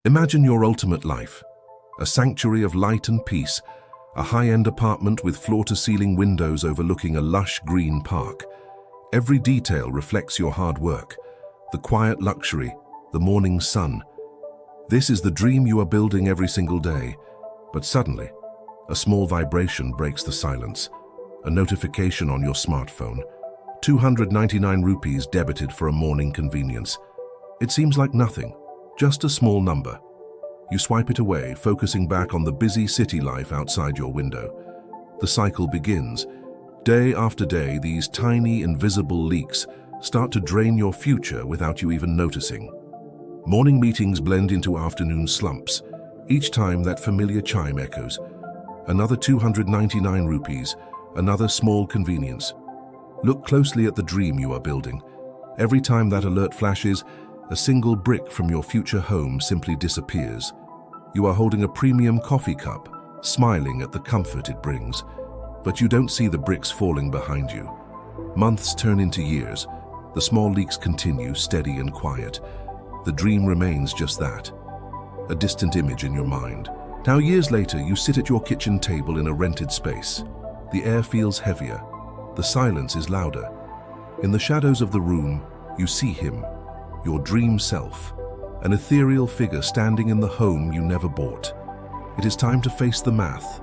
Imagine your ultimate life, a sanctuary of light and peace, a high-end apartment with floor-to-ceiling windows overlooking a lush green park. Every detail reflects your hard work, the quiet luxury, the morning sun. This is the dream you are building every single day. But suddenly, a small vibration breaks the silence. A notification on your smartphone. 299 rupees debited for a morning convenience. It seems like nothing, just a small number. You swipe it away, focusing back on the busy city life outside your window. The cycle begins. Day after day, these tiny, invisible leaks start to drain your future without you even noticing. Morning meetings blend into afternoon slumps. Each time that familiar chime echoes. Another 299 rupees, another small convenience. Look closely at the dream you are building. Every time that alert flashes, a single brick from your future home simply disappears. You are holding a premium coffee cup, smiling at the comfort it brings. But you don't see the bricks falling behind you. Months turn into years. The small leaks continue, steady and quiet. The dream remains just that, a distant image in your mind. Now, years later, you sit at your kitchen table in a rented space. The air feels heavier. The silence is louder. In the shadows of the room, you see him, your dream self, an ethereal figure standing in the home you never bought. It is time to face the math.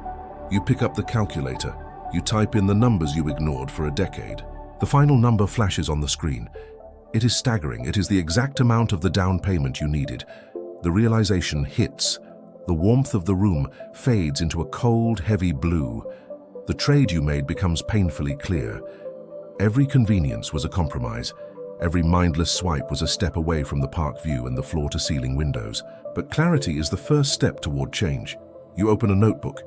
You pick up the calculator. You type in the numbers you ignored for a decade. The final number flashes on the screen. It is staggering. It is the exact amount of the down payment you needed. The realization hits. The warmth of the room fades into a cold, heavy blue. The trade you made becomes painfully clear. Every convenience was a compromise. Every mindless swipe was a step away from the park view and the floor-to-ceiling windows. But clarity is the first step toward change. You open a notebook.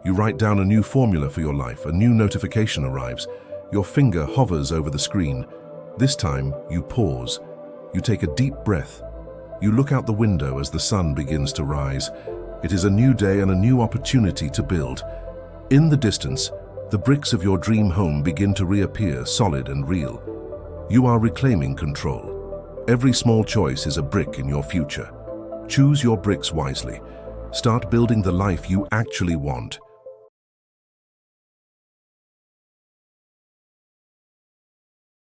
You write down a new formula for your life. A new notification arrives. Your finger hovers over the screen. This time, you pause. You take a deep breath. You look out the window as the sun begins to rise. It is a new day and a new opportunity to build. In the distance, the bricks of your dream home begin to reappear, solid and real. You are reclaiming control. Every small choice is a brick in your future. Choose your bricks wisely. Start building the life you actually want.